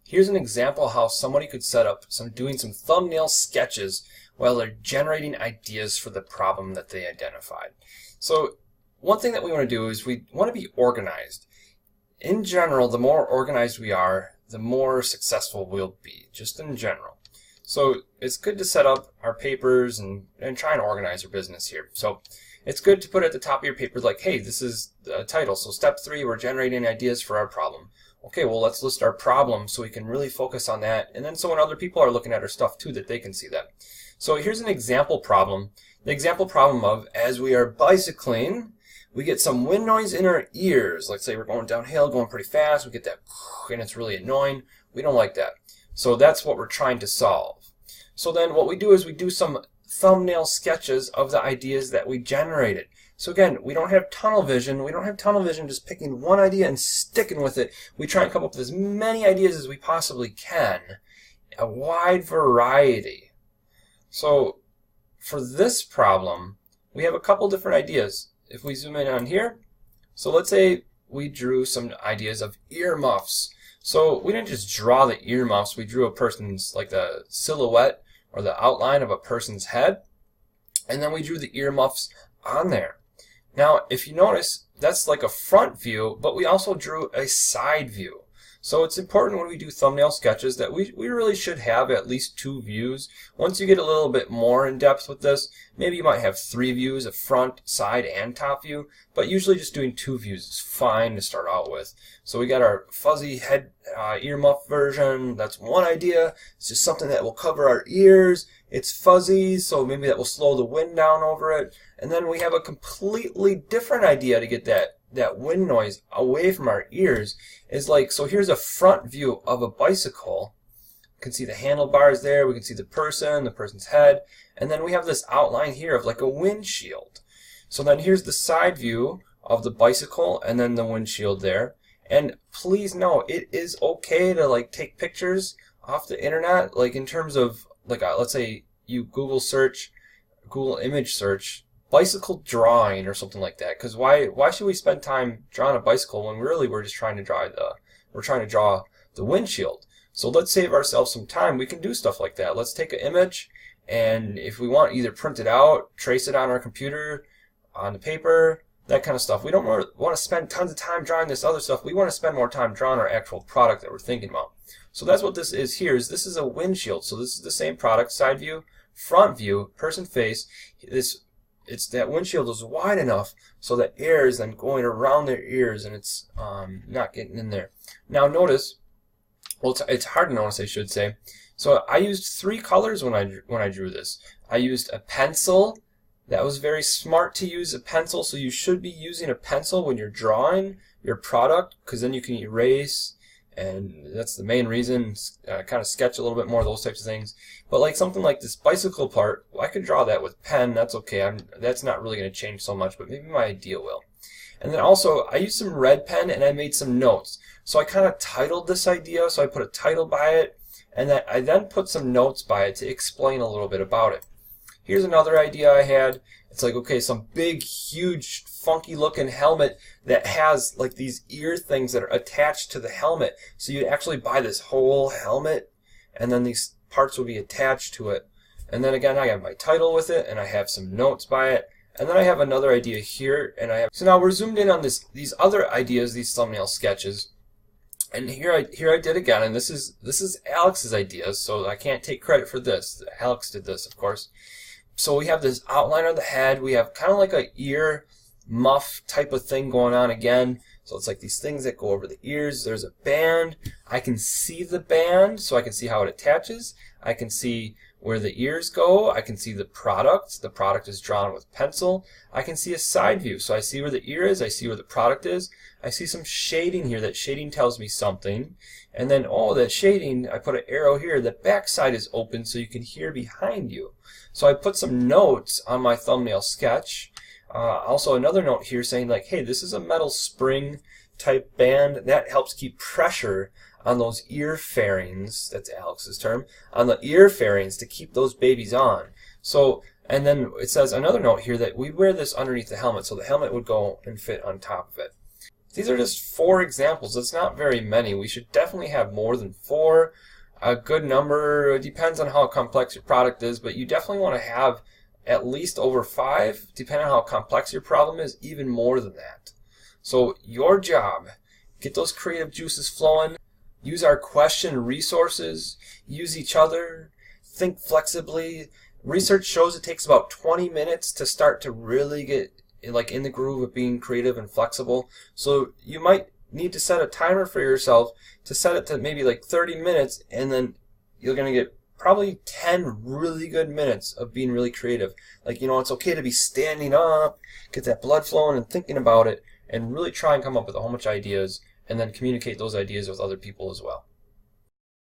Here's an example how somebody could set up doing some thumbnail sketches while they're generating ideas for the problem that they identified. So one thing that we want to do is we want to be organized. In general, the more organized we are, the more successful we'll be, just in general. So it's good to set up our papers and try and organize your business here. So it's good to put at the top of your paper like, hey, this is the title. So step 3, we're generating ideas for our problem. Okay, well, let's list our problem so we can really focus on that. And then so when other people are looking at our stuff too, that they can see that. So here's an example problem. The example problem of, as we are bicycling, we get some wind noise in our ears. Let's say we're going downhill, going pretty fast. We get that, and it's really annoying. We don't like that. So that's what we're trying to solve. So then what we do is we do some thumbnail sketches of the ideas that we generated. So again, we don't have tunnel vision. We don't have tunnel vision just picking one idea and sticking with it. We try and come up with as many ideas as we possibly can. A wide variety. So for this problem, we have a couple different ideas. If we zoom in on here, so let's say we drew some ideas of earmuffs. So we didn't just draw the earmuffs, we drew a person's, like the silhouette or the outline of a person's head, and then we drew the earmuffs on there. Now, if you notice, that's like a front view, but we also drew a side view. So it's important when we do thumbnail sketches that we really should have at least 2 views. Once you get a little bit more in depth with this, maybe you might have 3 views, a front, side, and top view, but usually just doing 2 views is fine to start out with. So we got our fuzzy head earmuff version. That's one idea. It's just something that will cover our ears. It's fuzzy, so maybe that will slow the wind down over it. And then we have a completely different idea to get that wind noise away from our ears. Is like, so here's a front view of a bicycle. You can see the handlebars there, we can see the person's head, and then we have this outline here of like a windshield. So then here's the side view of the bicycle and then the windshield there. And please know, it is okay to like take pictures off the internet, like in terms of like let's say you Google image search bicycle drawing or something like that, because why should we spend time drawing a bicycle when really we're just trying to draw the windshield? So let's save ourselves some time. We can do stuff like that. Let's take an image, and if we want, either print it out, trace it on our computer, on the paper, that kind of stuff. We don't want to spend tons of time drawing this other stuff. We want to spend more time drawing our actual product that we're thinking about. So that's what this is here. This is a windshield. So this is the same product, side view, front view, person face. That windshield is wide enough so that air is then going around their ears and it's not getting in there. Now notice, well, it's hard to notice, I should say. So I used 3 colors when I drew this. I used a pencil. That was very smart to use a pencil. So you should be using a pencil when you're drawing your product, because then you can erase. And that's the main reason, kind of sketch a little bit more of those types of things. But like something like this bicycle part, well, I could draw that with pen. That's okay. That's not really going to change so much, but maybe my idea will. And then also, I used some red pen and I made some notes. So I kind of titled this idea. So I put a title by it, and I then put some notes by it to explain a little bit about it. Here's another idea I had. It's like, okay, some big, huge, funky looking helmet that has like these ear things that are attached to the helmet. So you'd actually buy this whole helmet, and then these parts would be attached to it. And then again, I have my title with it, and I have some notes by it. And then I have another idea here, and so now we're zoomed in on these other ideas, these thumbnail sketches. And here I did again, and this is Alex's idea, so I can't take credit for this. Alex did this, of course. So we have this outline of the head. We have kind of like a ear muff type of thing going on again. So it's like these things that go over the ears. There's a band. I can see the band, so I can see how it attaches. I can see where the ears go. I can see the product. The product is drawn with pencil. I can see a side view, so I see where the ear is. I see where the product is. I see some shading here. That shading tells me something. And then, oh, that shading, I put an arrow here. The back side is open so you can hear behind you. So I put some notes on my thumbnail sketch. Also another note here saying like, hey, this is a metal spring type band. That helps keep pressure on those ear fairings, that's Alex's term, on the ear fairings to keep those babies on. So, and then it says another note here that we wear this underneath the helmet, so the helmet would go and fit on top of it. These are just 4 examples. It's not very many. We should definitely have more than 4. A good number, it depends on how complex your product is, but you definitely want to have at least over 5, depending on how complex your problem is, even more than that. So your job, get those creative juices flowing, use our question resources, use each other, think flexibly. Research shows it takes about 20 minutes to start to really get in the groove of being creative and flexible. So you might need to set a timer for yourself to set it to maybe 30 minutes, and then you're going to get probably 10 really good minutes of being really creative. It's okay to be standing up, get that blood flowing and thinking about it, and really try and come up with a whole bunch of ideas, and then communicate those ideas with other people as well.